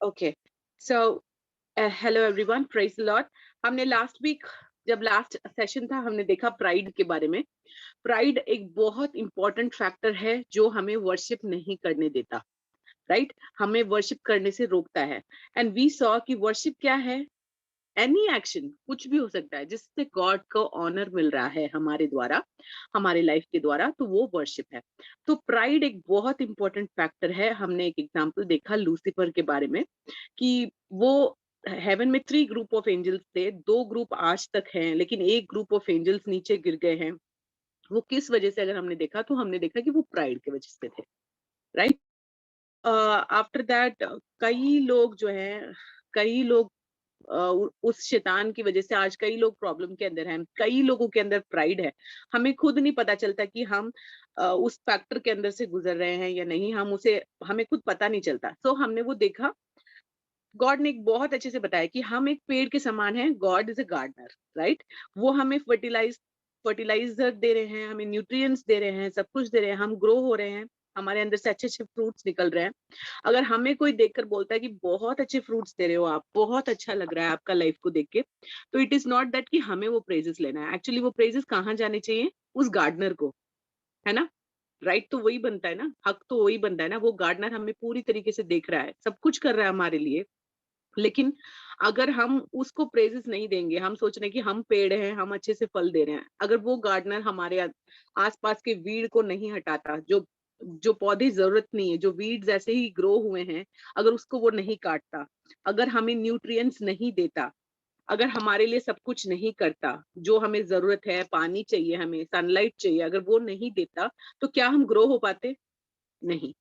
Okay, so hello everyone, praise the Lord. हमने last week, जब last session था, हमने देखा प्राइड के बारे में। प्राइड एक बहुत इंपॉर्टेंट फैक्टर है जो हमें वर्शिप नहीं करने देता, राइट? हमें वर्शिप करने से रोकता है। एंड वी सॉ कि वर्शिप क्या है? एनी एक्शन, कुछ भी हो सकता है जिससे गॉड को ऑनर मिल रहा है हमारे द्वारा, हमारे लाइफ के द्वारा, तो वो वर्शिप है। तो प्राइड एक बहुत इंपॉर्टेंट फैक्टर है। हमने एक एग्जांपल देखा लूसीफर के बारे में कि वो हेवन में 3 ग्रुप ऑफ एंजल्स थे, 2 ग्रुप आज तक हैं, लेकिन एक ग्रुप ऑफ एंजल्स नीचे गिर गए हैं। वो किस वजह से? अगर हमने देखा तो हमने देखा कि वो प्राइड की वजह से थे, राइट? आफ्टर दैट कई लोग जो हैं, कई लोग उस शैतान की वजह से आज कई लोग प्रॉब्लम के अंदर हैं, कई लोगों के अंदर प्राइड है। हमें खुद नहीं पता चलता कि हम उस फैक्टर के अंदर से गुजर रहे हैं या नहीं, हमें खुद पता नहीं चलता। सो हमने वो देखा, गॉड ने एक बहुत अच्छे से बताया कि हम एक पेड़ के समान हैं, God is a gardener, right? वो हमें फर्टिलाइजर दे रहे हैं, हमें न्यूट्रिएंट्स दे रहे हैं, सब कुछ दे रहे हैं, हम ग्रो हो रहे हैं, हमारे अंदर से अच्छे अच्छे फ्रूट्स निकल रहे हैं। अगर हमें कोई देखकर बोलता है कि बहुत अच्छे फ्रूट्स दे रहे हो आप, बहुत अच्छा लग रहा है आपका लाइफ को देख के, तो इट इज नॉट दैट कि हमें वो प्रेजेस लेना है। एक्चुअली वो प्रेजेस कहाँ जाने चाहिए? उस गार्डनर को, है ना? राइट? तो वही बनता है ना, हक तो वही बनता है ना। वो गार्डनर हमें पूरी तरीके से देख रहा है, सब कुछ कर रहा है हमारे लिए। लेकिन अगर हम उसको प्रेजेस नहीं देंगे, हम सोच रहे हैं कि हम पेड़ हैं, हम अच्छे से फल दे रहे हैं, अगर वो गार्डनर हमारे आसपास के वीड को नहीं हटाता, जो जो पौधे जरूरत नहीं है, जो वीड्स ऐसे ही ग्रो हुए हैं, अगर उसको वो नहीं काटता, अगर हमें न्यूट्रिएंट्स नहीं देता, अगर हमारे लिए सब कुछ नहीं करता, जो हमें जरूरत है, पानी चाहिए, हमें सनलाइट चाहिए, अगर वो नहीं देता, तो क्या हम ग्रो हो पाते? नहीं।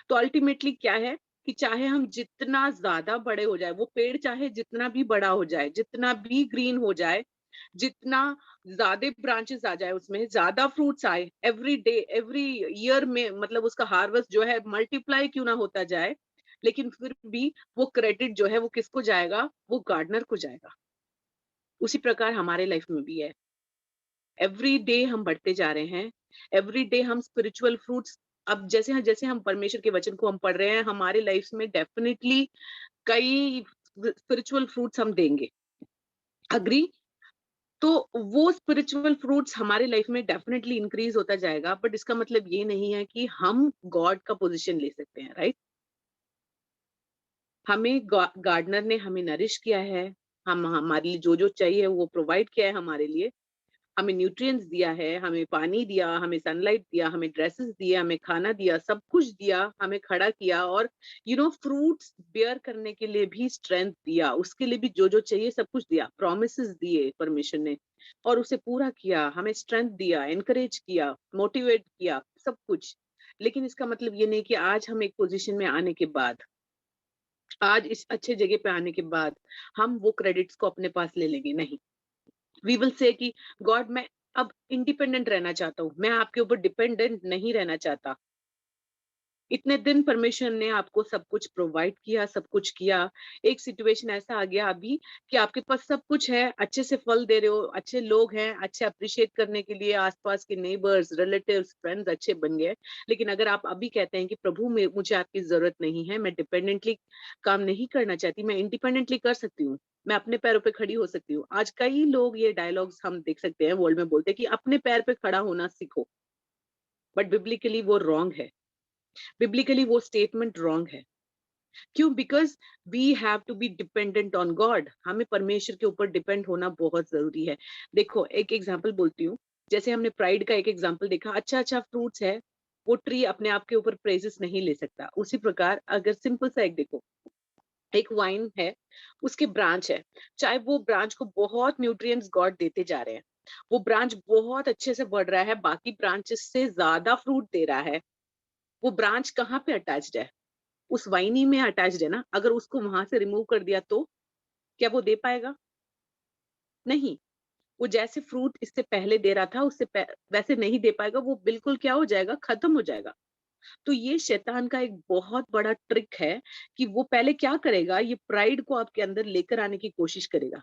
तो अल्टीमेटली क्या है कि चाहे हम जितना ज्यादा बड़े हो जाए, वो पेड़ चाहे जितना भी बड़ा हो जाए, जितना भी ग्रीन हो जाए, जितना ज्यादा ब्रांचेस आ जाए, उसमें ज्यादा फ्रूट्स आए, एवरी डे एवरी ईयर में, मतलब उसका हार्वेस्ट जो है मल्टीप्लाई क्यों ना होता जाए, लेकिन फिर भी वो क्रेडिट जो है वो किसको जाएगा? वो गार्डनर को जाएगा। उसी प्रकार हमारे लाइफ में भी है। एवरी डे हम बढ़ते जा रहे हैं, एवरी डे हम स्पिरिचुअल फ्रूट्स, अब जैसे जैसे हम परमेश्वर के वचन को हम पढ़ रहे हैं, हमारे लाइफ में डेफिनेटली कई स्पिरिचुअल फ्रूट्स हम देंगे। अग्री? तो वो स्पिरिचुअल फ्रूट्स हमारे लाइफ में डेफिनेटली इंक्रीज होता जाएगा, बट इसका मतलब ये नहीं है कि हम गॉड का पोजीशन ले सकते हैं, राइट? हमें गार्डनर ने हमें नरिश किया है, हम हमारे लिए जो जो चाहिए वो प्रोवाइड किया है हमारे लिए, हमें न्यूट्रिएंट्स दिया है, हमें पानी दिया, हमें सनलाइट दिया, हमें ड्रेसेस दिए, हमें खाना दिया, सब कुछ दिया, हमें खड़ा किया, और फ्रूट्स बेयर करने के लिए भी स्ट्रेंथ दिया, उसके लिए भी जो जो चाहिए सब कुछ दिया, प्रोमिसेस दिए परमेश्वर ने, और उसे पूरा किया, हमें स्ट्रेंथ दिया, एनकरेज किया, मोटिवेट किया, सब कुछ। लेकिन इसका मतलब ये नहीं कि आज हम एक पोजीशन में आने के बाद, आज इस अच्छे जगह पे आने के बाद, हम वो क्रेडिट्स को अपने पास ले लेंगे, नहीं। वी विल से कि गॉड, मैं अब इंडिपेंडेंट रहना चाहता हूँ, मैं आपके ऊपर डिपेंडेंट नहीं रहना चाहता। इतने दिन परमेश्वर ने आपको सब कुछ प्रोवाइड किया, सब कुछ किया। एक सिचुएशन ऐसा आ गया अभी कि आपके पास सब कुछ है, अच्छे से फल दे रहे हो, अच्छे लोग हैं, अच्छे अप्रिशिएट करने के लिए आसपास के नेबर्स, रिलेटिव्स, फ्रेंड्स अच्छे बन गए। लेकिन अगर आप अभी कहते हैं कि प्रभु मुझे आपकी जरूरत नहीं है, मैं डिपेंडेंटली काम नहीं करना चाहती, मैं इंडिपेंडेंटली कर सकती हूँ, मैं अपने पैरों पे खड़ी हो सकती हूँ। आज कई लोग ये डायलॉग्स हम देख सकते हैं वर्ल्ड में बोलते हैं कि अपने पैर पे खड़ा होना सीखो, बट बिब्लिकली वो रॉन्ग है। बिब्लिकली वो स्टेटमेंट रॉन्ग है। क्यों? Because we have to be dependent on God. हमें परमेश्वर के ऊपर डिपेंड होना बहुत जरूरी है। देखो, एक एग्जांपल बोलती हूँ। जैसे हमने प्राइड का एक एग्जांपल देखा, अच्छा अच्छा फ्रूट्स है, वो ट्री अपने आप के ऊपर प्रेजेस नहीं ले सकता। उसी प्रकार अगर सिंपल सा एक देखो, एक वाइन है, उसके ब्रांच है, चाहे वो ब्रांच को बहुत न्यूट्रिएंट्स गॉड देते जा रहे हैं, वो ब्रांच बहुत अच्छे से बढ़ रहा है, बाकी ब्रांचेस से ज्यादा फ्रूट दे रहा है, वो ब्रांच कहाँ पे अटैच्ड है? उस वाइनी में अटैच्ड है ना। अगर उसको वहां से रिमूव कर दिया तो क्या वो दे पाएगा? नहीं। वो जैसे फ्रूट इससे पहले दे रहा था, वैसे नहीं दे पाएगा, वो बिल्कुल क्या हो जाएगा? खत्म हो जाएगा। तो ये शैतान का एक बहुत बड़ा ट्रिक है कि वो पहले क्या करेगा, ये प्राइड को आपके अंदर लेकर आने की कोशिश करेगा।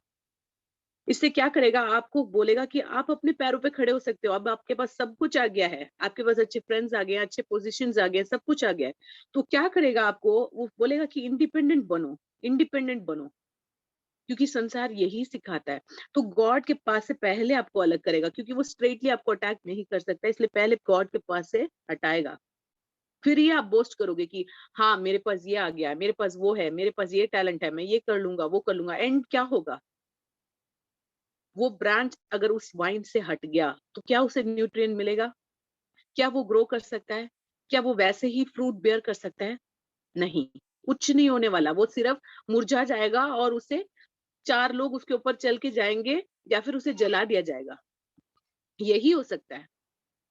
इससे क्या करेगा, आपको बोलेगा कि आप अपने पैरों पे खड़े हो सकते हो। अब आपके पास सब कुछ आ गया है, आपके पास अच्छे फ्रेंड्स आ गए हैं, अच्छे पोजीशंस आ गए हैं, सब कुछ आ गया है। तो क्या करेगा, आपको वो बोलेगा कि इंडिपेंडेंट बनो, इंडिपेंडेंट बनो, क्योंकि संसार यही सिखाता है। तो गॉड के पास से पहले आपको अलग करेगा, क्योंकि वो स्ट्रेटली आपको अटैक नहीं कर सकता, इसलिए पहले गॉड के पास से हटाएगा। फिर ये आप बोस्ट करोगे कि हाँ, मेरे पास ये आ गया है, मेरे पास वो है, मेरे पास ये टैलेंट है, मैं ये कर लूंगा, वो कर लूंगा। एंड क्या होगा, वो ब्रांच अगर उस वाइन से हट गया तो क्या उसे न्यूट्रिएंट मिलेगा? क्या वो ग्रो कर सकता है? क्या वो वैसे ही फ्रूट बेयर कर सकता है? नहीं, कुछ नहीं होने वाला। वो सिर्फ मुरझा जाएगा और उसे 4 लोग उसके ऊपर चल के जाएंगे या फिर उसे जला दिया जाएगा। यही हो सकता है।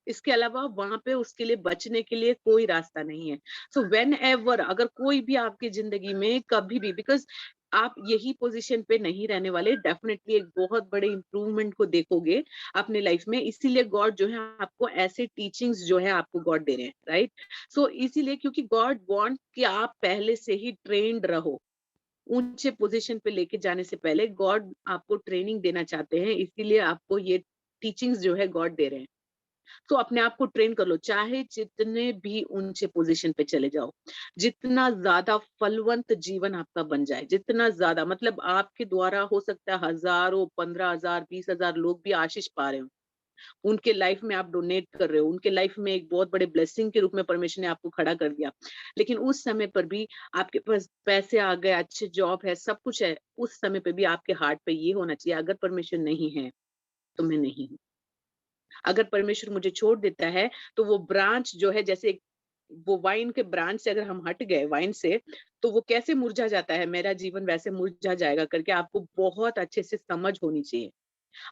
इसके अलावा वहां पे उसके लिए बचने के लिए कोई रास्ता नहीं है। सो वेन एवर अगर कोई भी आपकी जिंदगी में कभी भी, बिकॉज आप यही पोजीशन पे नहीं रहने वाले, डेफिनेटली एक बहुत बड़े इंप्रूवमेंट को देखोगे अपने लाइफ में। इसीलिए गॉड जो है आपको ऐसे टीचिंग्स जो है आपको गॉड दे रहे हैं, राइट? सो इसीलिए क्योंकि गॉड वांट कि आप पहले से ही ट्रेंड रहो, ऊंचे पोजीशन पे लेके जाने से पहले गॉड आपको ट्रेनिंग देना चाहते हैं, इसीलिए आपको ये टीचिंग्स जो है गॉड दे रहे हैं। तो अपने आप को ट्रेन कर लो, चाहे जितने भी ऊंचे पोजीशन पे चले जाओ, जितना ज्यादा फलवंत जीवन आपका बन जाए, जितना ज्यादा, मतलब आपके द्वारा हो सकता है हजारों, 15,000, 20,000 लोग भी आशीष पा रहे हो, उनके लाइफ में आप डोनेट कर रहे हो, उनके लाइफ में एक बहुत बड़े ब्लेसिंग के रूप में परमेश्वर ने आपको खड़ा कर दिया। लेकिन उस समय पर भी आपके पास पैसे आ गए, अच्छे जॉब है, सब कुछ है, उस समय पे भी आपके हार्ट पे ये होना चाहिए, अगर परमेश्वर नहीं है तो मैं नहीं हूँ। अगर परमेश्वर मुझे छोड़ देता है तो वो ब्रांच जो है, जैसे वो वाइन के ब्रांच से अगर हम हट गए वाइन से, तो वो कैसे मुरझा जाता है, मेरा जीवन वैसे मुरझा जाएगा करके आपको बहुत अच्छे से समझ होनी चाहिए।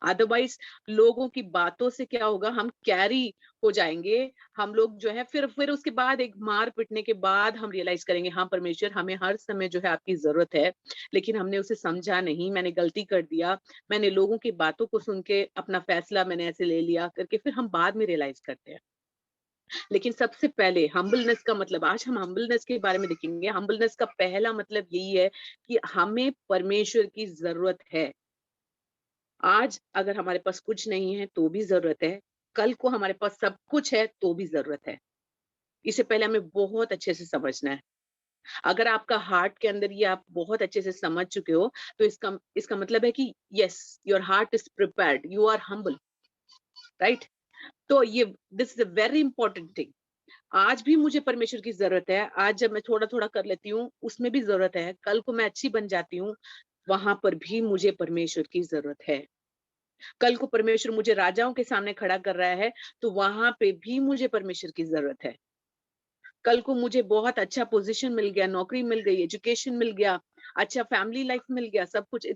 अदरवाइज लोगों की बातों से क्या होगा, हम कैरी हो जाएंगे। हम लोग जो है फिर उसके बाद एक मार पिटने के बाद हम रियलाइज करेंगे, हाँ परमेश्वर हमें हर समय जो है आपकी जरूरत है, लेकिन हमने उसे समझा नहीं, मैंने गलती कर दिया, मैंने लोगों की बातों को सुन के अपना फैसला मैंने ऐसे ले लिया करके, फिर हम बाद में रियलाइज करते हैं। लेकिन सबसे पहले हम्बलनेस का मतलब, आज हम हम्बलनेस के बारे में देखेंगे। हम्बलनेस का पहला मतलब यही है कि हमें परमेश्वर की जरूरत है। आज अगर हमारे पास कुछ नहीं है तो भी जरूरत है, कल को हमारे पास सब कुछ है तो भी जरूरत है। इसे पहले हमें बहुत अच्छे से समझना है। अगर आपका हार्ट के अंदर ये आप बहुत अच्छे से समझ चुके हो, तो इसका मतलब है कि yes, your heart is prepared, you are humble, right? तो ये this is a very important thing. आज भी मुझे परमेश्वर की जरूरत है। आज जब मैं थोड़ा थोड़ा कर लेती हूँ उसमें भी जरूरत है, कल को मैं अच्छी बन जाती हूँ, वहां पर भी मुझे परमेश्वर की जरूरत है। कल को परमेश्वर मुझे राजाओं के सामने खड़ा कर रहा है, तो वहां पे भी मुझे परमेश्वर की जरूरत है। कल को मुझे बहुत अच्छा पोजीशन मिल गया, नौकरी मिल गई, एजुकेशन मिल गया, अच्छा फैमिली लाइफ मिल गया, सब कुछ,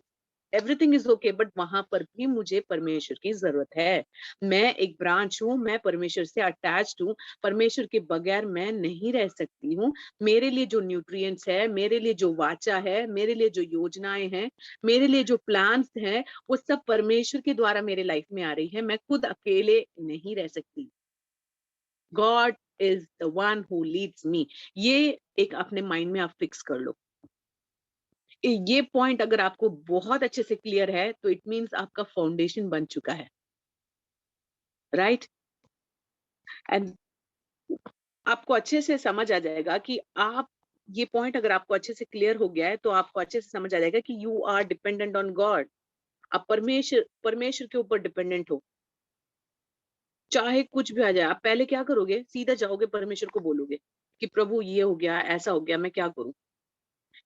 एवरीथिंग इज ओके, बट वहां पर भी मुझे परमेश्वर की जरूरत है। मैं एक ब्रांच हूँ, मैं परमेश्वर से अटैच्ड हूँ, परमेश्वर के बगैर मैं नहीं रह सकती हूँ। मेरे लिए जो न्यूट्रिएंट्स है, मेरे लिए जो वाचा है, मेरे लिए जो योजनाएं हैं, मेरे लिए जो प्लान्स हैं, वो सब परमेश्वर के द्वारा मेरे लाइफ में आ रही है। मैं खुद अकेले नहीं रह सकती। God is the one who leads me. ये एक अपने माइंड में आप फिक्स कर लो। ये पॉइंट अगर आपको बहुत अच्छे से क्लियर है तो इट मीन्स आपका फाउंडेशन बन चुका है, राइट? एंड आपको अच्छे से समझ आ जाएगा कि आप, ये पॉइंट अगर आपको अच्छे से क्लियर हो गया है तो आपको अच्छे से समझ आ जाएगा कि you are dependent on God. आप परमेश्वर परमेश्वर के ऊपर डिपेंडेंट हो, चाहे कुछ भी आ जाए। आप पहले क्या करोगे, सीधा जाओगे परमेश्वर को बोलोगे कि प्रभु ये हो गया, ऐसा हो गया, मैं क्या करूं।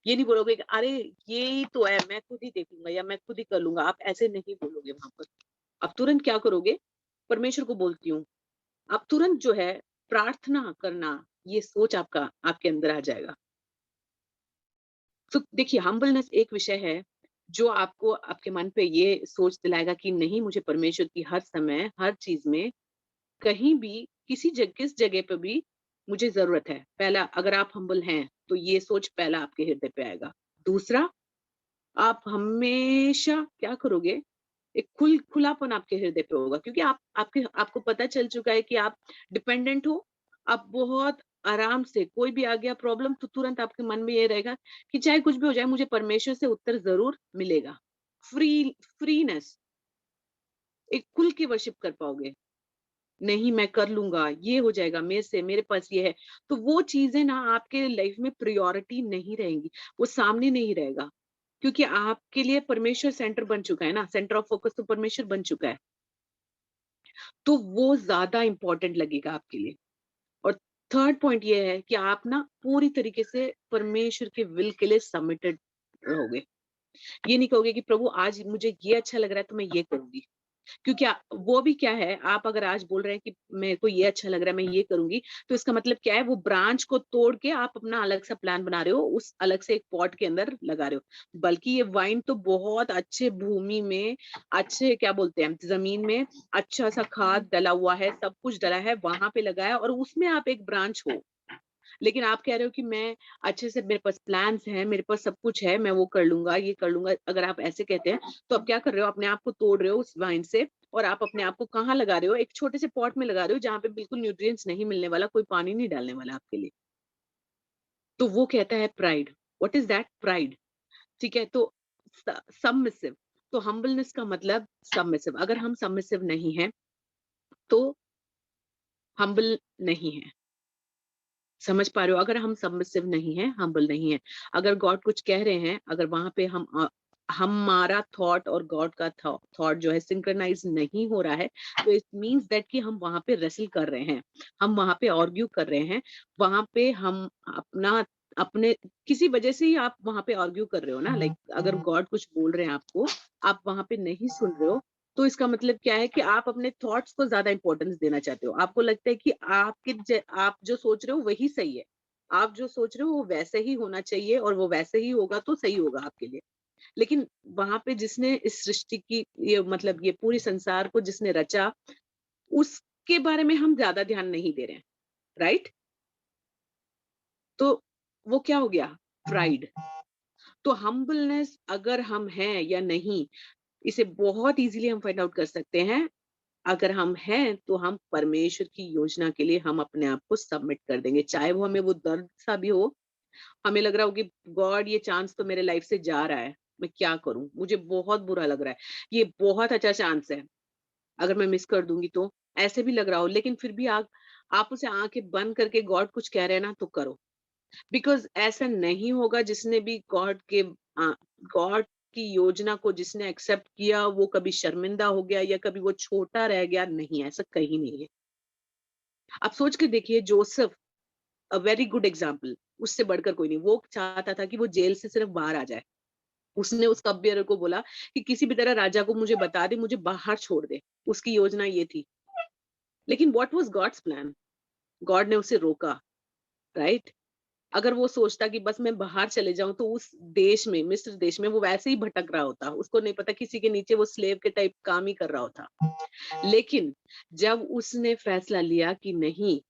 ये नहीं बोलोगे कि अरे ये ही तो है, मैं खुद ही देखूंगा या मैं खुद ही कर लूंगा, आप ऐसे नहीं बोलोगे वहां पर। आप तुरंत क्या करोगे, परमेश्वर को बोलती हूँ, आप तुरंत जो है प्रार्थना करना, ये सोच आपका आपके अंदर आ जाएगा। तो देखिए, हम्बलनेस एक विषय है जो आपको आपके मन पे ये सोच दिलाएगा कि नहीं, मुझे परमेश्वर की हर समय हर चीज में, कहीं भी, किस जगह पे भी मुझे जरूरत है। पहला, अगर आप हम्बल हैं तो ये सोच पहला आपके हृदय पे आएगा। दूसरा, आप हमेशा क्या करोगे, एक खुलापन आपके हृदय पे होगा, क्योंकि आपको पता चल चुका है कि आप डिपेंडेंट हो। आप बहुत आराम से, कोई भी आ गया प्रॉब्लम तो तुरंत आपके मन में ये रहेगा कि चाहे कुछ भी हो जाए, मुझे परमेश्वर से उत्तर जरूर मिलेगा। फ्रीनेस, एक खुल के वर्शिप कर पाओगे। नहीं मैं कर लूँगा, ये हो जाएगा मेरे से, मेरे पास ये है। तो वो चीज़ें ना आपके लाइफ में प्रायोरिटी नहीं रहेंगी, वो सामने नहीं रहेगा। क्योंकि आपके लिए परमेश्वर सेंटर बन चुका है ना, सेंटर ऑफ फोकस तो परमेश्वर बन चुका है। तो वो ज़्यादा इम्पोर्टेंट लगेगा आपके लिए। और थर्ड पॉइंट ये है कि आप ना पूरी तरीके से परमेश्वर के विल के लिए सबमिटेड रहोगे। ये नहीं कहोगे कि प्रभु आज मुझे ये अच्छा लग रहा है तो मैं ये करूँगी। क्योंकि वो भी क्या है, आप अगर आज बोल रहे हैं कि मेरे को ये अच्छा लग रहा है, मैं ये करूँगी, तो इसका मतलब क्या है, वो ब्रांच को तोड़ के आप अपना अलग सा प्लान बना रहे हो, उस अलग से एक पॉट के अंदर लगा रहे हो। बल्कि ये वाइन तो बहुत अच्छे भूमि में, अच्छे क्या बोलते हैं, ज़मीन में अच्छा-सा खाद डला हुआ है, सब कुछ डला है, वहाँ पे लगा है और उसमें आप एक ब्रांच हो। लेकिन आप कह रहे हो कि मैं अच्छे से, मेरे पास प्लान्स हैं, मेरे पास सब कुछ है, मैं वो कर लूँगा, ये कर लूँगा। अगर आप ऐसे कहते हैं, तो आप क्या कर रहे हो? अपने आप को तोड़ रहे हो उस वाइन से और आप अपने आप को कहाँ लगा रहे हो? एक छोटे से पॉट में लगा रहे हो, जहाँ पे बिल्कुल न्यूट्रिएंट्स नहीं मिलने वाला, कोई पानी नहीं डालने वाला आपके लिए। तो वो कहता है pride. What is that? Pride. ठीक है? तो सबमिसिव, तो हम्बलनेस का मतलब सबमिसिव। अगर हम सबमिसिव नहीं हैं, तो हम्बल नहीं है। समझ पा रहे हो? अगर हम सबमिसिव नहीं हैं, हम्बल नहीं हैं, अगर गॉड कुछ कह रहे हैं, अगर वहाँ पे हमारा थॉट और गॉड का थॉट जो है सिंक्रोनाइज़ नहीं हो रहा है, तो इट मीन्स दैट कि हम वहाँ पे रेसल कर रहे हैं, हम वहाँ पे आर्ग्यू कर रहे हैं, वहाँ पे हम अपना अपने किसी वजह से ही आप वहाँ पे आर्ग्यू कर रहे हो ना, लाइक अगर गॉड कुछ बोल रहे हैं आपको, आप वहाँ पे नहीं सुन रहे हो, तो इसका मतलब क्या है कि आप अपने थॉट्स को ज़्यादा इम्पोर्टेंस देना चाहते हो। आपको लगता है कि आप जो सोच रहे हो वही सही है। आप जो सोच रहे हो वो वैसे ही होना चाहिए और वो वैसे ही होगा तो सही होगा आपके लिए। लेकिन वहाँ पे जिसने इस सृष्टि की ये मतलब ये पूरी संसार को जिसने रचा, उसके बारे में हम ज़्यादा ध्यान नहीं दे रहे हैं, राइट? तो वो क्या हो गया? प्राइड। तो हम्बलनेस अगर हम हैं या नहीं, इसे बहुत ईज़िली हम फाइंड आउट कर सकते हैं। अगर हम हैं, तो हम परमेश्वर की योजना के लिए हम अपने आप को सबमिट कर देंगे। चाहे वो हमें वो दर्द सा भी हो, हमें लग रहा हो कि गॉड ये चांस तो मेरे लाइफ से जा रहा है, मैं क्या करूँ? मुझे बहुत बुरा लग रहा है। ये बहुत अच्छा चांस है, अगर मैं मिस कर दूँगी तो? ऐसे भी लग रहा हो, लेकिन फिर भी आप उसे आँखें बंद करके गॉड कुछ कह रहे हैं ना, तो करो। बिकॉज़ ऐसा नहीं होगा जिसने भी गॉड की योजना को जिसने एक्सेप्ट किया, वो कभी शर्मिंदा हो गया या कभी वो छोटा रह गया, नहीं, ऐसा कहीं नहीं है। आप सोच के देखिए Joseph, a very good example, उससे बढ़कर कोई नहीं। वो चाहता था कि वो जेल से सिर्फ बाहर आ जाए। उसने उस कप बेअरर को बोला कि किसी भी तरह राजा को मुझे बता दे, मुझे बाहर छोड़ दे। उसकी योजना ये थी। लेकिन what was God's plan? God ने उसे रोका, राइट? अगर वो सोचता कि बस मैं बाहर चले जाऊँ, तो उस देश में, मिस्र देश में वो वैसे ही भटक रहा होता। उसको नहीं पता, किसी के नीचे वो स्लेव के टाइप काम ही कर रहा होता। लेकिन जब उसने फैसला लिया कि नहीं,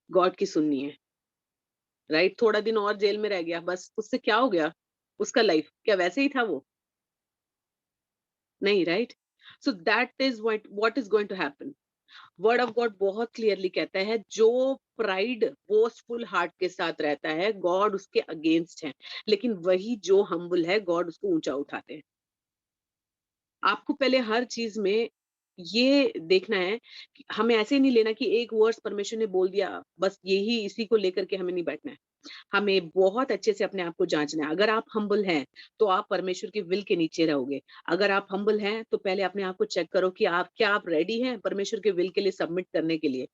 गॉड की सुननी है, राइट? थोड़ा दिन और जेल में रह गया, बस उससे क्या हो गया? उसका लाइफ क्या वैसे ही था वो? नहीं, right? So that is what is going to happen. Word of God बहुत क्लियरली कहता है, जो प्राइड बोस्टफुल हार्ट के साथ रहता है, गॉड उसके अगेंस्ट है। लेकिन वही जो हम्बल है, गॉड उसको ऊंचा उठाते हैं। आपको पहले हर चीज में ये देखना है कि हमें ऐसे नहीं लेना कि एक वर्ड्स परमेश्वर ने बोल दिया, बस यही इसी को लेकर के हमें नहीं बैठना है। हमें बहुत अच्छे से अपने आप को जांचना है। अगर आप हम्बल हैं, तो आप परमेश्वर के विल के नीचे रहोगे। अगर आप हम्बल हैं, तो पहले अपने आप को चेक करो कि आप रेडी हैं परमेश्वर के विल के लिए सबमिट करने के लिए?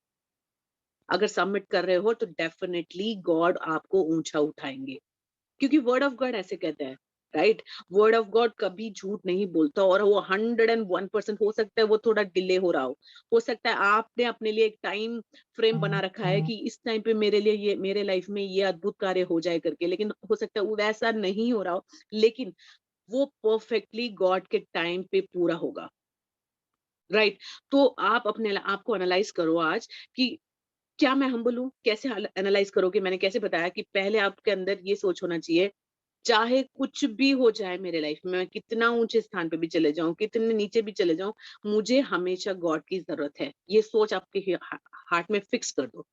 अगर सबमिट कर रहे हो, तो डेफिनिटली गॉड आपको ऊंचा उठाएंगे, क्योंकि वर्ड ऑफ गॉड ऐसे कहता है, राइट? वर्ड ऑफ गॉड कभी झूठ नहीं बोलता, और वो 101% हो सकता है वो थोड़ा डिले हो सकता है आपने अपने लिए एक टाइम फ्रेम बना रखा है कि इस टाइम पे मेरे लिए ये, मेरे लाइफ में ये अद्भुत कार्य हो जाए करके, लेकिन हो सकता है वो वैसा नहीं हो रहा हो, लेकिन वो परफेक्टली गॉड के टाइम पे पूरा होगा, राइट? तो आप अपने आप को एनालाइज करो आज कि क्या मैं हम्बल हूँ? कैसे एनालाइज करोगे? मैंने कैसे बताया कि पहले आपके अंदर ये सोच होना चाहिए, चाहे कुछ भी हो जाए मेरे लाइफ में, मैं कितना ऊँचे स्थान पे भी चले जाऊँ, कितने नीचे भी चले जाऊँ, मुझे हमेशा गॉड की ज़रूरत है। ये सोच आपके हार्ट में फिक्स कर दो।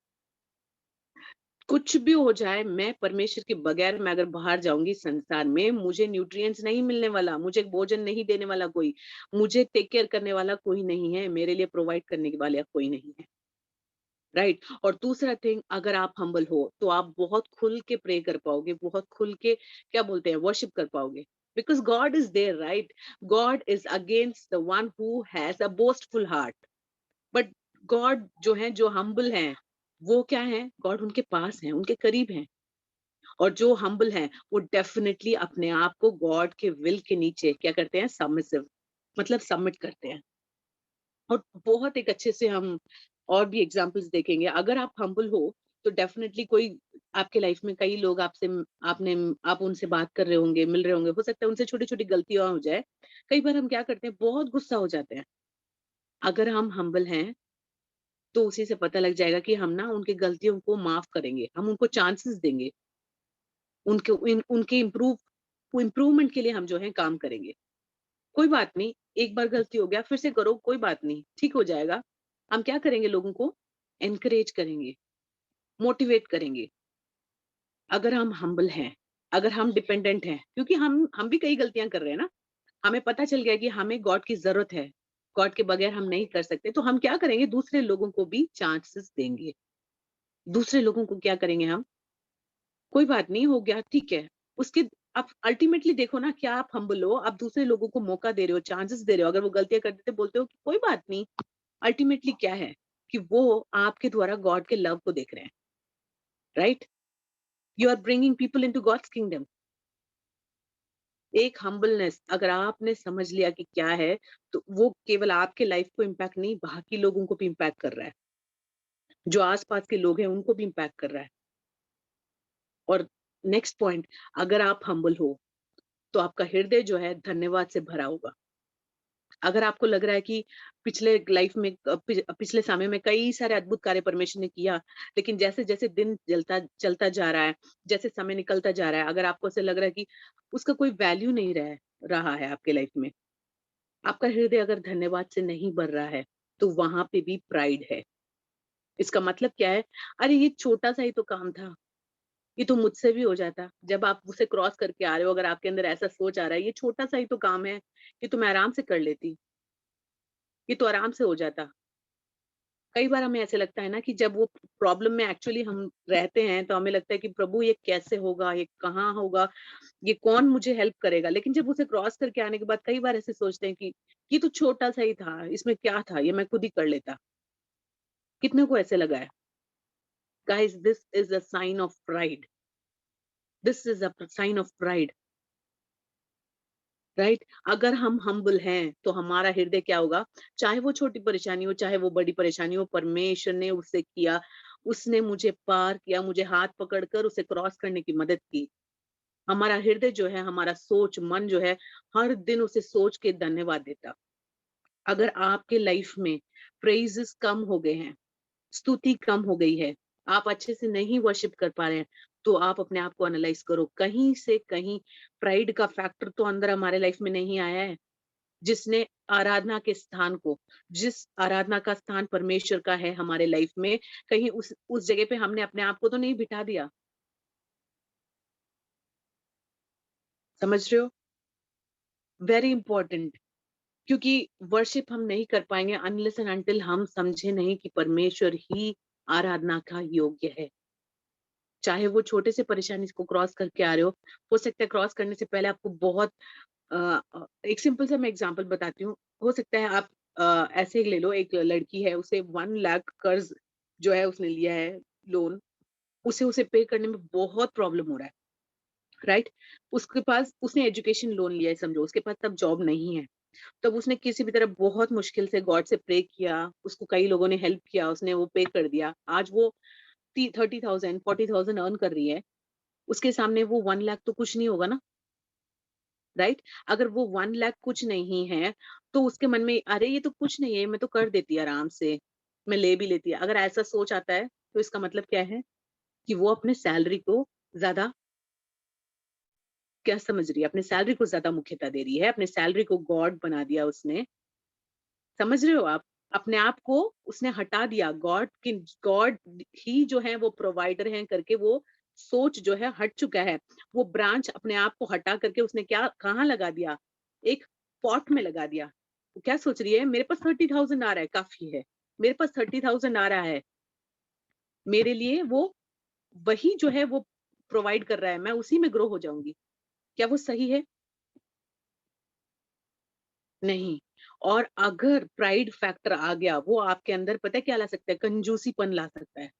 कुछ भी हो जाए, मैं परमेश्वर के बगैर मैं अगर बाहर जाऊँगी संसार में, मुझे न्यूट्रिएंट्स नहीं मिलने वाला, मुझे भोजन नहीं देने वाला कोई, मुझे टेक केयर करने वाला कोई नहीं है, मेरे लिए प्रोवाइड करने के वाला कोई नहीं है, राइट? और दूसरा थिंग, अगर आप हम्बल हो, तो आप बहुत खुल के प्रे कर पाओगे, बहुत खुल के क्या बोलते हैं वर्शिप कर पाओगे। Because God is there, right? God is against the one who has a boastful heart. But God जो है, जो हम्बल हैं, वो क्या है? गॉड उनके पास है, उनके करीब हैं। और जो हम्बल हैं, वो डेफिनिटली अपने आप को गॉड के विल के नीचे क्या करते हैं? सबमिसिव, मतलब सबमिट करते हैं। और बहुत एक अच्छे से हम और भी एग्जांपल्स देखेंगे। अगर आप हम्बल हो, तो डेफिनिटली कोई आपके लाइफ में कई लोग आपसे आपने आप उनसे बात कर रहे होंगे, मिल रहे होंगे, हो सकता है उनसे छोटी-छोटी गलतियाँ हो जाए। कई बार हम क्या करते हैं, बहुत गुस्सा हो जाते हैं। अगर हम हम्बल हैं, तो उसी से पता लग जाएगा कि हम ना उनकी गलतियों को माफ करेंगे, हम उनको चांसेस देंगे, उनके इम्प्रूवमेंट के लिए हम जो है काम करेंगे। कोई बात नहीं, एक बार गलती हो गया, फिर से करो, कोई बात नहीं, ठीक हो जाएगा। हम क्या करेंगे, लोगों को एनकरेज करेंगे, मोटिवेट करेंगे। अगर हम हम्बल हैं, अगर हम डिपेंडेंट हैं, क्योंकि हम भी कई गलतियाँ कर रहे हैं ना, हमें पता चल गया कि हमें गॉड की ज़रूरत है, गॉड के बगैर हम नहीं कर सकते, तो हम क्या करेंगे, दूसरे लोगों को भी चांसेस देंगे। दूसरे लोगों को क्या करेंगे हम, कोई बात नहीं, हो गया, ठीक है। उसके आप अल्टीमेटली देखो ना, क्या आप हम्बल हो, आप दूसरे लोगों को मौका दे रहे हो, चांसेस दे रहे हो। अगर वो गलतियाँ करते थे, बोलते हो कि कोई बात नहीं, अल्टीमेटली क्या है कि वो आपके द्वारा गॉड के लव को देख रहे हैं, right? You are bringing people into God's kingdom. एक हम्बलनेस अगर आपने समझ लिया कि क्या है, तो वो केवल आपके लाइफ को इम्पैक्ट नहीं, बाकी लोगों को भी इम्पैक्ट कर रहा है। जो आस-पास के लोग हैं, उनको भी इम्पैक्ट कर रहा है। और नेक्स्ट पॉइंट, अगर आप हम्बल हो, तो आपका हृदय जो है धन्यवाद से भरा होगा। अगर आपको लग रहा है कि पिछले लाइफ में पिछले समय में कई सारे अद्भुत कार्य परमेश्वर ने किया, लेकिन जैसे-जैसे दिन जलता चलता जा रहा है, जैसे समय निकलता जा रहा है, अगर आपको ऐसा लग रहा है कि उसका कोई वैल्यू नहीं रहा है आपके लाइफ में, आपका हृदय अगर धन्यवाद से नहीं भर रहा है, तो वहाँ पे भी प्राइड है। इसका मतलब क्या है? अरे ये छोटा-सा ही तो काम था, ये तो मुझसे भी हो जाता। जब आप उसे क्रॉस करके आ रहे हो, अगर आपके अंदर ऐसा सोच आ रहा है, ये छोटा-सा ही तो काम है, ये तो मैं आराम से कर लेती। ये तो आराम से हो जाता। कई बार हमें ऐसे लगता है ना कि जब वो प्रॉब्लम में एक्चुअली हम रहते हैं, तो हमें लगता है कि प्रभु ये कैसे होगा? ये कहाँ होगा? ये कौन मुझे हेल्प करेगा? लेकिन जब उसे क्रॉस करके आने के बाद कई बार ऐसे सोचते हैं कि ये तो छोटा-सा ही था, इसमें क्या था? ये मैं खुद ही कर लेता। कितने को ऐसे लगा है? Guys, this is a sign of pride. This is a sign of pride, right? अगर हम हम्बल हैं, तो हमारा हृदय क्या होगा? चाहे वो छोटी परेशानी हो, चाहे वो बड़ी परेशानी हो, परमेश्वर ने उससे किया, उसने मुझे पार किया, मुझे हाथ पकड़कर उसे क्रॉस करने की मदद की। हमारा हृदय जो है, हमारा सोच, मन जो है, हर दिन उसे सोच के धन्यवाद देता। अगर आपके लाइफ में प्रेज़ेज़ कम हो गए हैं, स्तुति कम हो गई है, आप अच्छे से नहीं वर्शिप कर पा रहे हैं, तो आप अपने आप को एनालाइज़ करो। कहीं से कहीं प्राइड का फैक्टर तो अंदर हमारे लाइफ में नहीं आया है। जिसने आराधना के स्थान को, जिस आराधना का स्थान परमेश्वर का है हमारे लाइफ में, कहीं उस जगह पे हमने अपने आप को तो नहीं बिठा दिया। समझ रहे हो? वेरी इंपॉर्टेंट, क्योंकि वर्शिप हम नहीं कर पाएँगे अनलेस एंड अंटिल हम समझे नहीं कि परमेश्वर ही आराधना का योग्य है। चाहे वो छोटे से परेशानी को क्रॉस करके आ रहे हो सकता है क्रॉस करने से पहले आपको बहुत एक सिंपल सा मैं एग्जांपल बताती हूँ। हो सकता है आप ऐसे ही ले लो, एक लड़की है, उसे 1 लाख कर्ज़ जो है उसने लिया है लोन, उसे पे करने में बहुत प्रॉब्लम हो रहा है, राइट? उसके पास उसने एजुकेशन लोन लिया है समझो, उसके पास तब जॉब नहीं है। तब उसने किसी भी तरह बहुत मुश्किल से गॉड से प्रे किया, उसको कई लोगों ने हेल्प किया, उसने वो पे कर दिया। आज वो ती 30,000 40,000 अर्न कर रही है। उसके सामने वो 1 लाख तो कुछ नहीं होगा ना, राइट? अगर वो 1 लाख कुछ नहीं है, तो उसके मन में अरे ये तो कुछ नहीं है, मैं तो कर देती आराम से, मैं ले भी लेती। अगर ऐसा सोच आता है, तो इसका मतलब क्या है कि वो अपने सैलरी को ज़्यादा क्या समझ रही है, अपने सैलरी को ज़्यादा मुख्यता दे रही है, अपने सैलरी को गॉड बना दिया उसने। समझ रहे हो आप? अपने आप को उसने हटा दिया। गॉड ही जो है वो प्रोवाइडर हैं करके वो सोच जो है हट चुका है। वो ब्रांच अपने आप को हटा करके उसने क्या कहाँ लगा दिया? एक पॉट में लगा दिया। वो क्या सोच रही है, मेरे पास 30,000 आ रहा है, काफ़ी है। मेरे पास 30,000 आ रहा है, मेरे लिए वो वही जो है वो प्रोवाइड कर रहा है, मैं उसी में ग्रो हो जाऊँगी। क्या वो सही है? नहीं। और अगर प्राइड फैक्टर आ गया, वो आपके अंदर पता है क्या ला सकता है? कंजूसीपन ला सकता है।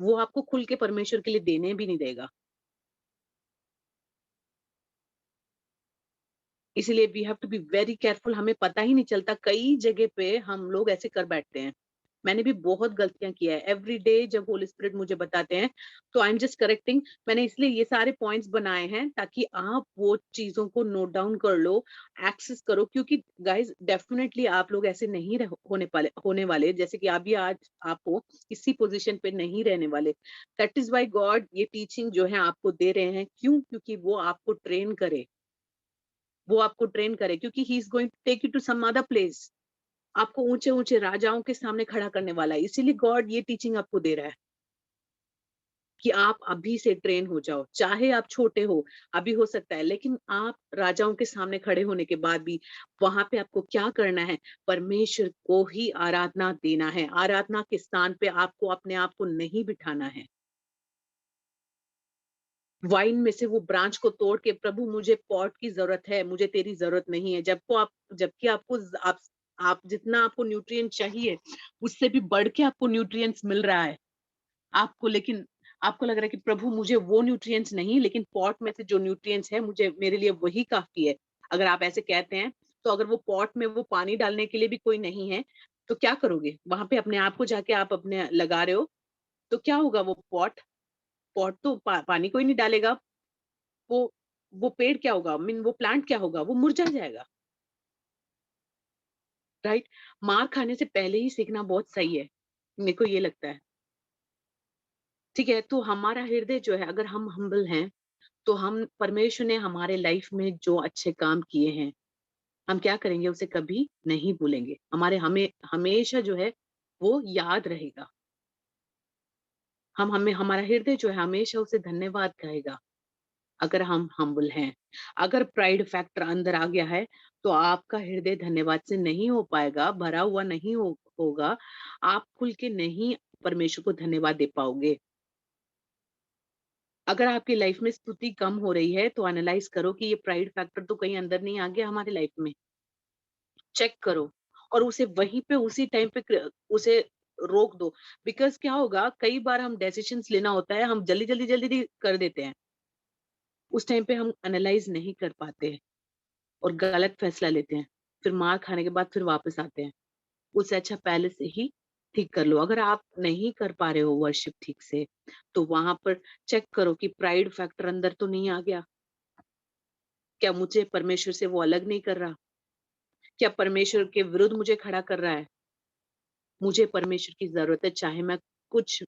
वो आपको खुल के परमेश्वर के लिए देने भी नहीं देगा। इसीलिए we have to be very careful. हमें पता ही नहीं चलता, कई जगह पे हम लोग ऐसे कर बैठते हैं। मैंने भी बहुत गलतियाँ किया है। एवरी डे जब होली स्पिरिट मुझे बताते हैं, तो आई एम जस्ट करेक्टिंग। मैंने इसलिए ये सारे पॉइंट्स बनाए हैं ताकि आप वो चीज़ों को नोट डाउन कर लो, एक्सेस करो, क्योंकि गाइज़ डेफिनिटली आप लोग ऐसे नहीं होने वाले जैसे कि अभी आज आप हो, इसी पोज़ीशन पे नहीं रहने वाले। दैट इज़ व्हाई गॉड ये टीचिंग जो है आपको दे रहे हैं। क्यों? क्योंकि वो आपको ट्रेन करे। वो आपको ट्रेन करे, क्योंकि he is going to take you to some other place. आपको ऊँचे-ऊँचे राजाओं के सामने खड़ा करने वाला है। इसीलिए गॉड ये टीचिंग आपको दे रहा है कि आप अभी से ट्रेन हो जाओ। चाहे आप छोटे हो, अभी हो सकता है, लेकिन आप राजाओं के सामने खड़े होने के बाद भी वहाँ पे आपको क्या करना है? परमेश्वर को ही आराधना देना है। आराधना के स्थान पे आपको अपने आप को नहीं बिठाना है। वाइन में से वो ब्रांच को तोड़ के, प्रभु मुझे पॉट की ज़रूरत है, मुझे तेरी ज़रूरत नहीं है। जबकि आपको आप जितना आपको न्यूट्रिएंट चाहिए, उससे भी बढ़ के आपको न्यूट्रिएंट्स मिल रहा है। आपको लेकिन आपको लग रहा है कि प्रभु मुझे वो न्यूट्रिएंट्स नहीं, लेकिन पॉट में से जो न्यूट्रिएंट्स है मुझे मेरे लिए वही काफ़ी है। अगर आप ऐसे कहते हैं, तो अगर वो पॉट में वो पानी डालने के लिए भी कोई नहीं है, तो क्या करोगे? वहाँ पे अपने आप को जाके आप अपने लगा रहे हो, तो क्या होगा? वो पॉट तो पानी कोई नहीं डालेगा। वो वो पेड़ क्या होगा? मीन वो प्लांट क्या होगा? वो मुरझा जाएगा, राइट? मार खाने से पहले ही सीखना बहुत सही है, मेरे को ये लगता है। ठीक है? तो हमारा हृदय जो है, अगर हम हम्बल हैं, तो हम परमेश्वर ने हमारे लाइफ में जो अच्छे काम किए हैं, हम क्या करेंगे? उसे कभी नहीं भूलेंगे। हमें हमेशा जो है वो याद रहेगा। हमें हमारा हृदय जो है हमेशा उसे धन्यवाद कहेगा। अगर हम हम्बल हैं। अगर प्राइड फैक्टर अंदर आ गया है, तो आपका हृदय धन्यवाद से नहीं हो पाएगा, भरा हुआ नहीं होगा। आप खुल के नहीं परमेश्वर को धन्यवाद दे पाओगे। अगर आपकी लाइफ में स्तुति कम हो रही है, तो एनालाइज़ करो कि ये प्राइड फैक्टर तो कहीं अंदर नहीं आ गया हमारी लाइफ में। चेक करो और उसे वहीं पे उसी टाइम पे उसे रोक दो। बिकॉज़ क्या होगा, कई बार हम डिसीजंस लेना होता है, हम जल्दी-जल्दी कर देते हैं। उस टाइम पे हम एनालाइज़ नहीं कर पाते। और गलत फैसला लेते हैं। फिर मार खाने के बाद फिर वापस आते हैं। उससे अच्छा पहले से ही ठीक कर लो। अगर आप नहीं कर पा रहे हो वर्शिप ठीक से, तो वहाँ पर चेक करो कि प्राइड फैक्टर अंदर तो नहीं आ गया? क्या मुझे परमेश्वर से वो अलग नहीं कर रहा? क्या परमेश्वर के विरुद्ध मुझे खड़ा कर रहा है? मुझे परमेश्वर की ज़रूरत है, चाहे मैं कुछ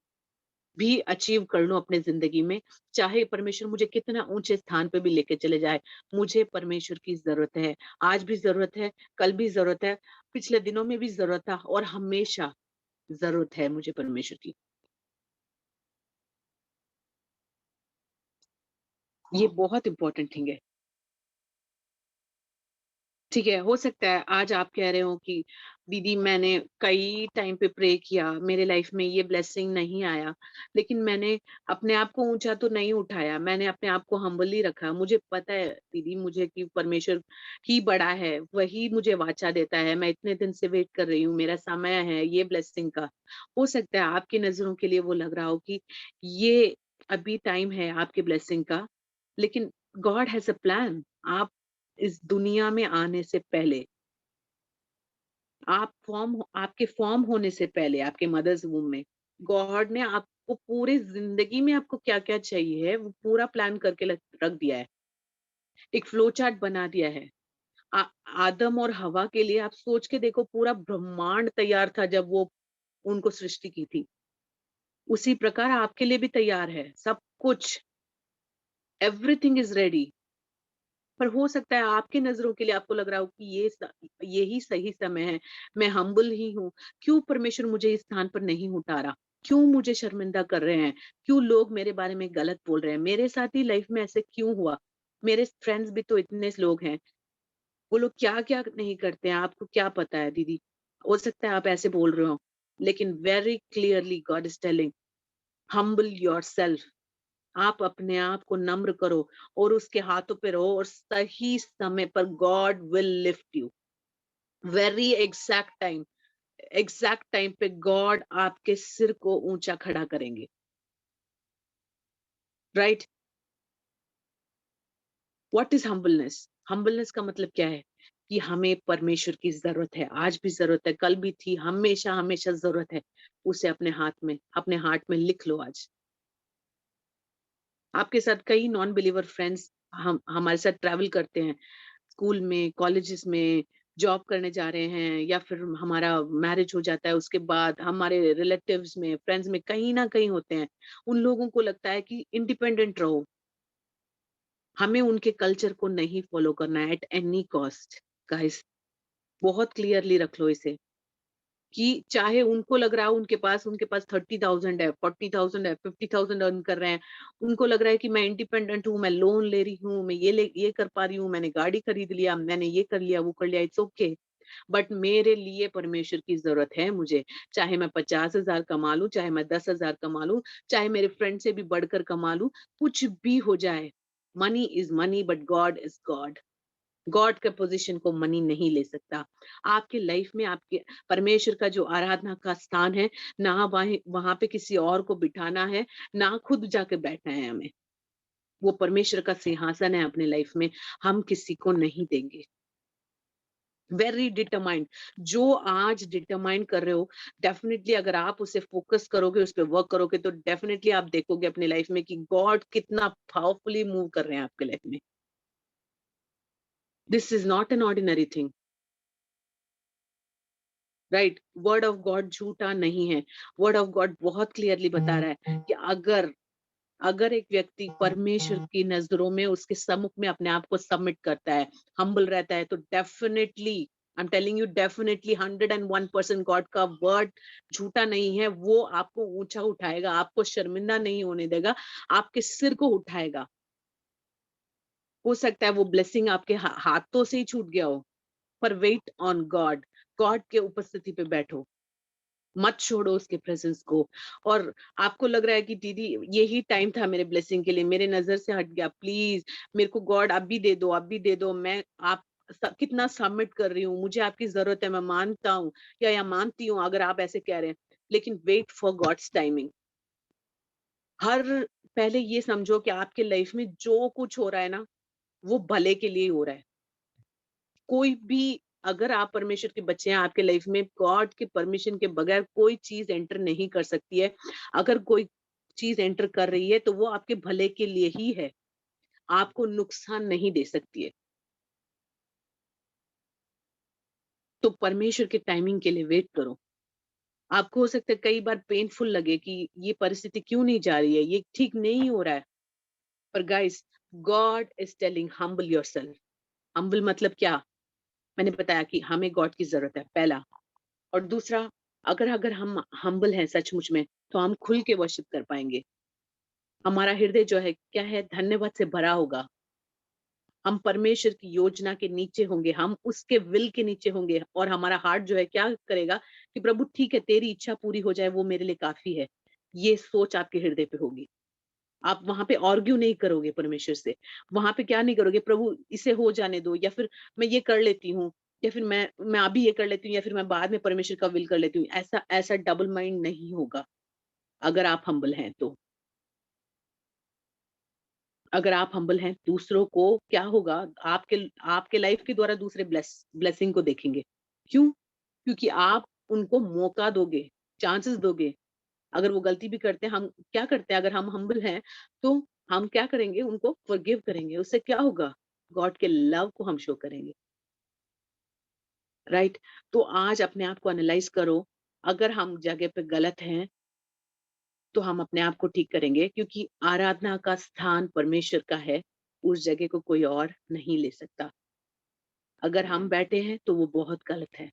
भी अचीव कर लूँ अपने ज़िंदगी में, चाहे परमेश्वर मुझे कितना ऊँचे स्थान पे भी लेके चले जाए, मुझे परमेश्वर की ज़रूरत है। आज भी ज़रूरत है, कल भी ज़रूरत है, पिछले दिनों में भी ज़रूरत था और हमेशा ज़रूरत है मुझे परमेश्वर की। ये बहुत इम्पोर्टेंट थिंग है। ठीक है, हो सकता है आज आप कह रहे हो कि दीदी मैंने कई टाइम पे प्रे किया, मेरे लाइफ में ये ब्लेसिंग नहीं आया, लेकिन मैंने अपने आप को ऊँचा तो नहीं उठाया, मैंने अपने आप को हम्बल ही रखा। मुझे पता है दीदी मुझे कि परमेश्वर ही बड़ा है, वही मुझे वाचा देता है, मैं इतने दिन से वेट कर रही हूँ, मेरा समय है ये ब्लेसिंग का। हो सकता है आपकी नज़रों के लिए वो लग रहा हो कि ये अभी टाइम है आपकी ब्लेसिंग का, लेकिन गॉड हैज़ अ प्लान। आप इस दुनिया में आने से पहले, आपके फॉर्म होने से पहले, आपके मदर्स वूम में, गॉड ने आपको पूरी ज़िंदगी में आपको क्या-क्या चाहिए, वो पूरा प्लान करके रख दिया है। एक फ्लो चार्ट बना दिया है। आ आदम और हवा के लिए आप सोच के देखो, पूरा ब्रह्मांड तैयार था जब वो उनको सृष्टि की थी। उसी प्रकार आपके लिए भी तैयार है, सब कुछ, एवरीथिंग इज़ रेडी। पर हो सकता है आपके नज़रों के लिए आपको लग रहा हो कि यही सही समय है, मैं हम्बल ही हूँ, क्यों परमेश्वर मुझे इस स्थान पर नहीं उठा रहा? क्यों मुझे शर्मिंदा कर रहे हैं? क्यों लोग मेरे बारे में गलत बोल रहे हैं? मेरे साथ ही लाइफ में ऐसे क्यों हुआ? मेरे फ्रेंड्स भी तो इतने लोग हैं, वो लोग क्या-क्या नहीं करते हैं, आपको क्या पता है दीदी? हो सकता है आप ऐसे बोल रहे हो, लेकिन very clearly God is telling, humble yourself. आप अपने आप को नम्र करो और उसके हाथों पे रहो और सही समय पर God will lift you. Very exact time पे गॉड आपके सिर को ऊंचा खड़ा करेंगे। Right? What is humbleness? Humbleness का मतलब क्या है? कि हमें परमेश्वर की जरूरत है, आज भी जरूरत है, कल भी थी, हमेशा हमेशा जरूरत है। उसे अपने हार्ट में लिख लो आज। आपके साथ कई नॉन बिलीवर फ्रेंड्स हम हमारे साथ ट्रैवल करते हैं, स्कूल में, कॉलेजेस में, जॉब करने जा रहे हैं, या फिर हमारा मैरिज हो जाता है, उसके बाद हमारे रिलेटिव्स में, फ्रेंड्स में कहीं ना कहीं होते हैं। उन लोगों को लगता है कि इंडिपेंडेंट रहो, हमें उनके कल्चर को नहीं फॉलो करना है एट एनी कॉस्ट। गाइस, बहुत क्लियरली रख लो इसे, कि चाहे उनको लग रहा हो उनके पास 30,000 है, 40,000 है, 50,000 अर्न कर रहे हैं, उनको लग रहा है कि मैं इंडिपेंडेंट हूँ, मैं लोन ले रही हूँ, मैं ये कर पा रही हूँ, मैंने गाड़ी खरीद लिया, मैंने ये कर लिया, वो कर लिया, इट्स ओके। बट मेरे लिए परमेश्वर की जरूरत है मुझे, चाहे मैं 50,000 कमा लूं, चाहे मैं 10,000 कमा लूं, चाहे मेरे फ्रेंड से भी बढ़कर कमा लूं, कुछ भी हो जाए, money is money but God is God. God के पोजीशन को मनी नहीं ले सकता। आपके लाइफ में आपके परमेश्वर का जो आराधना का स्थान है, ना वहीं वहां पे किसी और को बिठाना है, ना खुद जाके बैठना है हमें। वो परमेश्वर का सिंहासन है अपने लाइफ में, हम किसी को नहीं देंगे। वेरी डिटरमाइंड, जो आज डिटरमाइन कर रहे हो, डेफिनेटली अगर आप उसे फोकस करोगे, उस पर वर्क करोगे, तो डेफिनेटली आप देखोगे अपने लाइफ में कि गॉड कितना पावरफुली मूव कर रहे हैं आपके लाइफ में। This is not an ordinary thing. Right? Word of God झूठा नहीं है। वर्ड ऑफ गॉड बहुत क्लियरली बता रहा है कि अगर अगर एक व्यक्ति परमेश्वर की नजरों में, उसके सम्मुख में अपने आप को सबमिट करता है, हम्बल रहता है, तो definitely, I am telling you, definitely 101% God का वर्ड झूठा नहीं है। वो आपको ऊंचा उठाएगा, आपको शर्मिंदा नहीं होने देगा, आपके सिर को उठाएगा। हो सकता है वो ब्लेसिंग आपके हाथों से ही छूट गया हो, पर वेट ऑन गॉड। गॉड के उपस्थिति पे बैठो, मत छोड़ो उसके प्रेजेंस को। और आपको लग रहा है कि दीदी यही टाइम था मेरे ब्लेसिंग के लिए, मेरे नजर से हट गया, प्लीज मेरे को गॉड अब भी दे दो, अब भी दे दो, मैं आप कितना सबमिट कर रही हूँ, मुझे आपकी जरूरत है, मैं मानता हूँ या मानती हूँ, अगर आप ऐसे कह रहे हैं। लेकिन वेट फॉर गॉड्स टाइमिंग। हर पहले ये समझो कि आपके लाइफ में जो कुछ हो रहा है ना, वो भले के लिए हो रहा है। कोई भी, अगर आप परमेश्वर के बच्चे हैं, आपके लाइफ में गॉड के परमिशन के बगैर कोई चीज एंटर नहीं कर सकती है। अगर कोई चीज एंटर कर रही है तो वो आपके भले के लिए ही है, आपको नुकसान नहीं दे सकती है। तो परमेश्वर के टाइमिंग के लिए वेट करो। आपको हो सकता है कई बार पेनफुल लगे कि ये परिस्थिति क्यों नहीं जा रही है, ये ठीक नहीं हो रहा है। पर guys, God is telling humble yourself. Humble मतलब क्या? मैंने बताया कि हमें गॉड की जरूरत है, पहला। और दूसरा, अगर अगर हम हम्बल हैं सचमुच में, तो हम खुल के वर्शिप कर पाएँगे। हमारा हृदय जो है क्या है, धन्यवाद से भरा होगा। हम परमेश्वर की योजना के नीचे होंगे, हम उसके विल के नीचे होंगे, और हमारा हार्ट जो है क्या करेगा कि प्रभु ठीक है, तेरी इच्छा पूरी हो जाए, वो मेरे लिए काफ़ी है। ये सोच आपके हृदय पे होगी। आप वहाँ पे आर्ग्यू नहीं करोगे परमेश्वर से। वहाँ पे क्या नहीं करोगे, प्रभु इसे हो जाने दो, या फिर मैं ये कर लेती हूँ, या फिर मैं अभी ये कर लेती हूँ, या फिर मैं बाद में परमेश्वर का विल कर लेती हूँ। ऐसा ऐसा डबल माइंड नहीं होगा, अगर आप हम्बल हैं तो। अगर आप हम्बल हैं, दूसरों को क्या होगा, आपके आपके लाइफ के द्वारा दूसरे ब्लेसिंग को देखेंगे। क्यों? क्योंकि आप उनको मौका दोगे, चांसेस दोगे। अगर वो गलती भी करते हैं, हम क्या करते हैं, अगर हम हम्बल हैं, तो हम क्या करेंगे, उनको फॉरगिव करेंगे। उससे क्या होगा? गॉड के लव को हम शो करेंगे। राइट? तो आज अपने आप को एनालाइज करो। अगर हम जगह पे गलत हैं, तो हम अपने आप को ठीक करेंगे, क्योंकि आराधना का स्थान परमेश्वर का है। उस जगह को कोई और नहीं ले सकता। अगर हम बैठे हैं तो वो बहुत गलत है।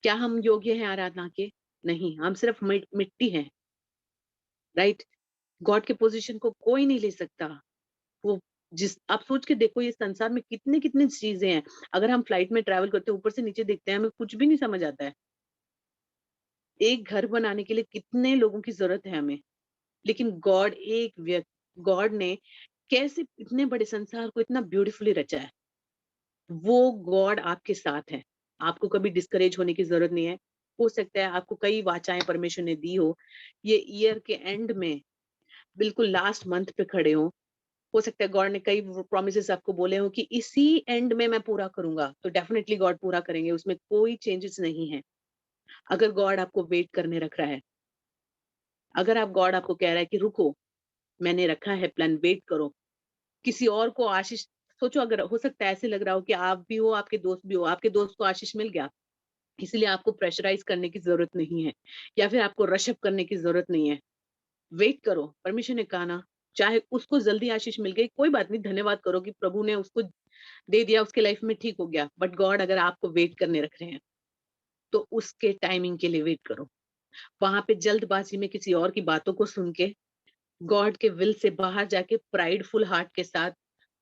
क्या हम योग्य हैं आराधना के? नहीं, हम सिर्फ मिट्टी हैं, राइट? गॉड के पोजीशन को कोई नहीं ले सकता। वो जिस आप सोच के देखो, ये संसार में कितने-कितनी चीज़ें हैं। अगर हम फ्लाइट में ट्रैवल करते हैं, ऊपर से नीचे देखते हैं, हमें कुछ भी नहीं समझ आता है। एक घर बनाने के लिए कितने लोगों की ज़रूरत है हमें। लेकिन गॉड ने कैसे इतने बड़े संसार को इतना ब्यूटीफुली रचा है। वो गॉड आपके साथ है। आपको कभी डिस्करेज होने की ज़रूरत नहीं है। हो सकता है आपको कई वाचाएँ परमेश्वर ने दी हो, ये ईयर के एंड में बिल्कुल लास्ट मंथ पे खड़े हों। हो सकता है गॉड ने कई वो प्रोमिसेस आपको बोले हों कि इसी एंड में मैं पूरा करूँगा, तो डेफिनिटली गॉड पूरा करेंगे, उसमें कोई चेंजेस नहीं है। अगर गॉड आपको वेट करने रख रहा है, अगर गॉड आपको कह रहा है कि रुको, मैंने रखा है प्लान, वेट करो। किसी और को आशीष सोचो, अगर हो सकता है ऐसे लग रहा हो कि आप भी हो, आपके दोस्त भी हो, आपके दोस्त को आशीष मिल गया, इसलिए आपको प्रेशराइज़ करने की ज़रूरत नहीं है या फिर आपको रश अप करने की ज़रूरत नहीं है। वेट करो, परमेश्वर ने कहा ना, चाहे उसको जल्दी आशीष मिल गई, कोई बात नहीं, धन्यवाद करो कि प्रभु ने उसको दे दिया, उसके लाइफ में ठीक हो गया। बट गॉड अगर आपको वेट करने रख रहे हैं, तो उसके टाइमिंग के लिए वेट करो। वहाँ पे जल्दबाज़ी में किसी और की बातों को सुन के, गॉड के विल से बाहर जाके प्राइडफुल हार्ट के साथ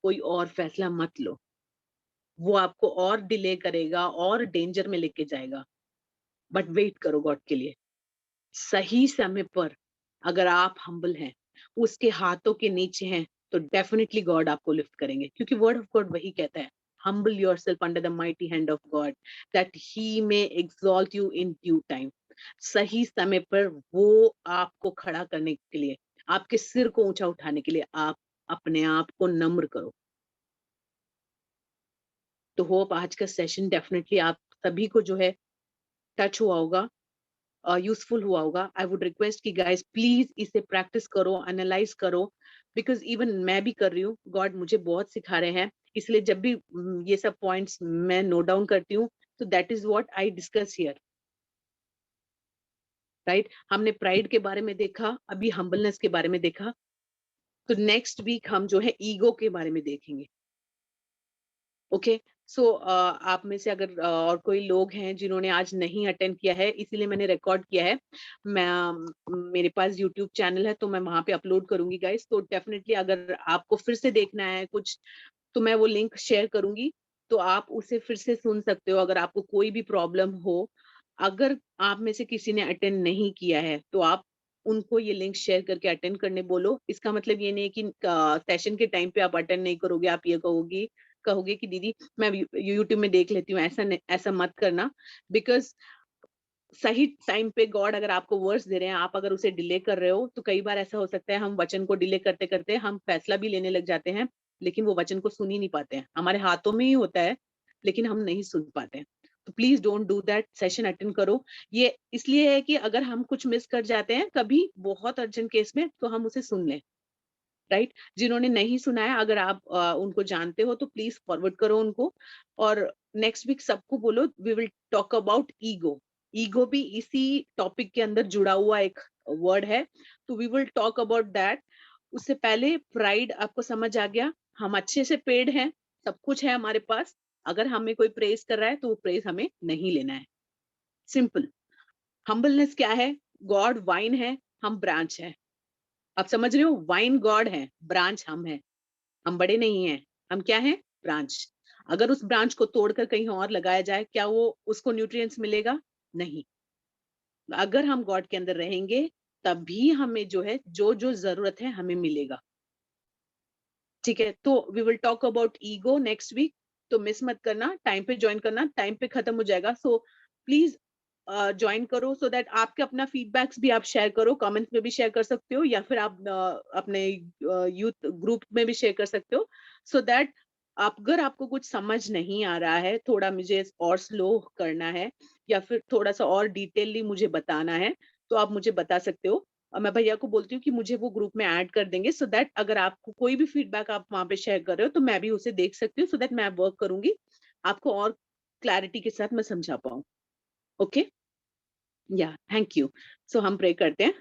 कोई और फैसला मत लो। वो आपको और डिले करेगा और डेंजर में लेके जाएगा। बट वेट करो गॉड के लिए। सही समय पर अगर आप हम्बल हैं, उसके हाथों के नीचे हैं, तो डेफिनिटली गॉड आपको लिफ्ट करेंगे, क्योंकि वर्ड ऑफ गॉड वही कहता है, humble yourself under the mighty hand of God that he may exalt you in due time। सही समय पर वो आपको खड़ा करने के लिए, आपके सिर को ऊंचा उठाने के लिए आप अपने आप को नम्र करो। तो होप आज का सेशन डेफिनेटली आप सभी को जो है टच हुआ होगा, यूज़फुल हुआ होगा। आई वुड रिक्वेस्ट कि गाइस प्लीज़ इसे प्रैक्टिस करो, एनालाइज़ करो, बिकॉज़ इवन मैं भी कर रही हूँ, गॉड मुझे बहुत सिखा रहे हैं। इसलिए जब भी ये सब पॉइंट्स मैं नोट डाउन करती हूँ, तो that is what I discuss here, right? हमने प्राइड के बारे में देखा, अभी हम्बलनेस के बारे में देखा, तो नेक्स्ट वीक हम जो है ईगो के बारे में देखेंगे। ओके, सो आप में से अगर और कोई लोग हैं जिन्होंने आज नहीं अटेंड किया है, इसीलिए मैंने रिकॉर्ड किया है। मेरे पास यूट्यूब चैनल है, तो मैं वहाँ पे अपलोड करूँगी गाइस, तो डेफिनिटली अगर आपको फिर से देखना है कुछ, तो मैं वो लिंक शेयर करूँगी, तो आप उसे फिर से सुन सकते हो अगर आपको कोई भी प्रॉब्लम हो। अगर आप में से किसी ने अटेंड नहीं किया है, तो आप उनको ये लिंक शेयर करके अटेंड करने बोलो। इसका मतलब ये नहीं है कि सेशन के टाइम पे आप अटेंड नहीं करोगे, आप ये कहोगी कहोगे कि दीदी मैं यूट्यूब में देख लेती हूँ, ऐसा मत करना। बिकॉज़ सही टाइम पे गॉड अगर आपको वर्ड्स दे रहे हैं, आप अगर उसे डिले कर रहे हो, तो कई बार ऐसा हो सकता है हम वचन को डिले करते-करते हम फैसला भी लेने लग जाते हैं, लेकिन वो वचन को सुन ही नहीं पाते हैं। हमारे हाथों में ही होता है, लेकिन हम नहीं सुन पाते हैं। तो please don't do that, session attend करो। ये इसलिए है कि अगर हम कुछ मिस कर जाते हैं, कभी बहुत अर्जेंट केस में, तो हम उसे सुन लें। राइट? जिन्होंने नहीं सुना है, अगर आप उनको जानते हो तो प्लीज़ फॉरवर्ड करो उनको। और नेक्स्ट वीक सबको बोलो we will talk about ego. Ego भी इसी टॉपिक के अंदर जुड़ा हुआ एक वर्ड है, तो we will talk about that. उससे पहले प्राइड आपको समझ आ गया, हम अच्छे से पेड़ हैं, सब कुछ है हमारे पास। अगर हमें कोई प्रेज़ कर रहा है, तो वो प्रेज़ हमें नहीं लेना है, सिंपल। हम्बलनेस क्या है? गॉड वाइन है, हम ब्रांच हैं। आप समझ रहे हो? वाइन गॉड है, ब्रांच हम हैं। हम बड़े नहीं हैं, हम क्या हैं? ब्रांच। अगर उस ब्रांच को तोड़कर कहीं और लगाया जाए, क्या वो उसको न्यूट्रिएंट्स मिलेगा? नहीं। अगर हम गॉड के अंदर रहेंगे, तभी हमें जो है, जो-जो ज़रूरत है, हमें मिलेगा। ठीक है? तो we will talk about ego next week, तो मिस मत करना, टाइम पे जॉइन करना, टाइम पे खत्म हो जाएगा। सो प्लीज़ जॉइन करो सो दैट आपके अपना फीडबैक्स भी आप शेयर करो, कमेंट्स में भी शेयर कर सकते हो या फिर आप अपने यूथ ग्रुप में भी शेयर कर सकते हो, सो दैट अगर आपको कुछ समझ नहीं आ रहा है, थोड़ा मुझे और स्लो करना है या फिर थोड़ा-सा और डिटेलली मुझे बताना है, तो आप मुझे बता सकते हो। मैं भैया को बोलती हूँ कि मुझे वो ग्रुप में ऐड कर देंगे, सो दैट अगर आपको कोई भी फीडबैक आप वहाँ पे शेयर कर रहे हो, तो मैं भी उसे देख सकती हूँ, सो दैट मैं वर्क करूँगी, आपको और क्लैरिटी के साथ मैं समझा पाऊँ। Okay? Yeah, thank you. So हम प्रे करते हैं।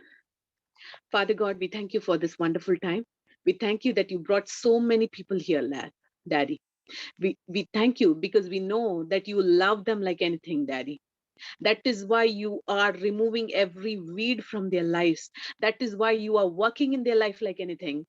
Father God, we thank you for this wonderful time. We thank you that you brought so many people here, Daddy. We thank you because we know that you love them like anything, Daddy. That is why you are removing every weed from their lives. That is why you are working in their life like anything,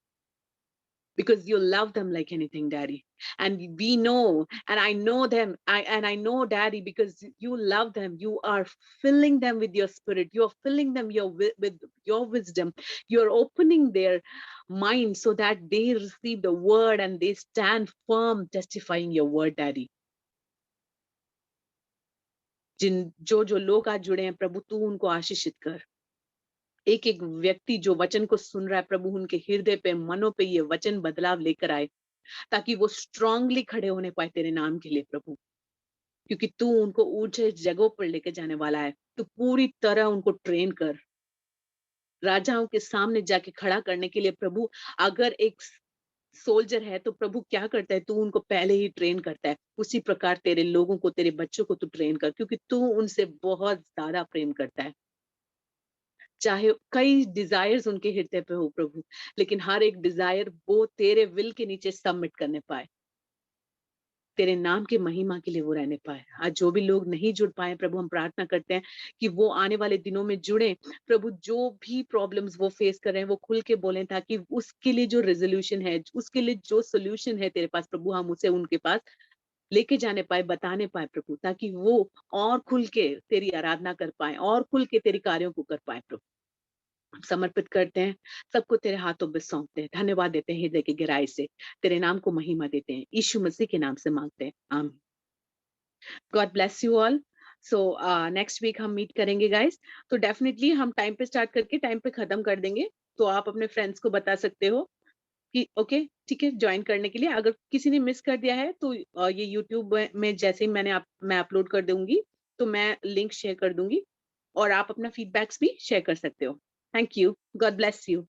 because you love them like anything, Daddy. And we know, and I know them, I know, Daddy, because you love them. You are filling them with your spirit. You are filling them with your wisdom. You are opening their mind so that they receive the word and they stand firm testifying your word, Daddy. जो जो लोग आज जुड़े हैं प्रभु, तू उनको आशीषित कर। एक एक व्यक्ति जो वचन को सुन रहा है प्रभु, उनके हृदय पे, मनों पे ये वचन बदलाव लेकर आए, ताकि वो स्ट्रांगली खड़े होने पाए तेरे नाम के लिए प्रभु, क्योंकि तू उनको ऊंचे जगहों पर लेके जाने वाला है। तू पूरी तरह उनको ट्रेन कर, राजाओं के सामने जाके खड़ा करने के लिए प्रभु। अगर एक सोल्जर है तो प्रभु क्या करता है, तू उनको पहले ही ट्रेन करता है। उसी प्रकार तेरे लोगों को, तेरे बच्चों को तू ट्रेन कर, क्योंकि तू उनसे बहुत ज्यादा प्रेम करता है। चाहे कई डिजायर्स उनके हृदय पे हो प्रभु, लेकिन हर एक डिजायर वो तेरे विल के नीचे सबमिट करने पाए, तेरे नाम की महिमा के लिए वो रहने पाए। आज जो भी लोग नहीं जुड़ पाए प्रभु, हम प्रार्थना करते हैं कि वो आने वाले दिनों में जुड़े प्रभु। जो भी प्रॉब्लम्स वो फेस कर रहे हैं वो खुल के बोलें, ताकि उसके लिए जो रेजोल्यूशन है, उसके लिए जो सोल्यूशन है तेरे पास प्रभु, हम उसे उनके पास लेके जाने पाए, बताने पाए प्रभु, ताकि वो और खुल के तेरी आराधना कर पाए और खुल के तेरी कार्यों को कर पाए प्रभु। हम समर्पित करते हैं, सबको तेरे हाथों में सौंपते हैं, धन्यवाद देते हैं हृदय की गहराई से, तेरे नाम को महिमा देते हैं, यीशु मसीह के नाम से मांगते हैं, आमीन। God bless you all. So next week हम मीट करेंगे गाइस। तो डेफिनेटली हम टाइम पे स्टार्ट करके टाइम पे खत्म कर देंगे। तो आप अपने फ्रेंड्स को बता सकते हो कि ओके ठीक है, ज्वाइन करने के लिए। अगर किसी ने मिस कर दिया है तो ये यूट्यूब में जैसे ही मैं अपलोड कर दूंगी, तो मैं लिंक शेयर कर दूंगी और आप अपना फीडबैक्स भी शेयर कर सकते हो। Thank you, God bless you.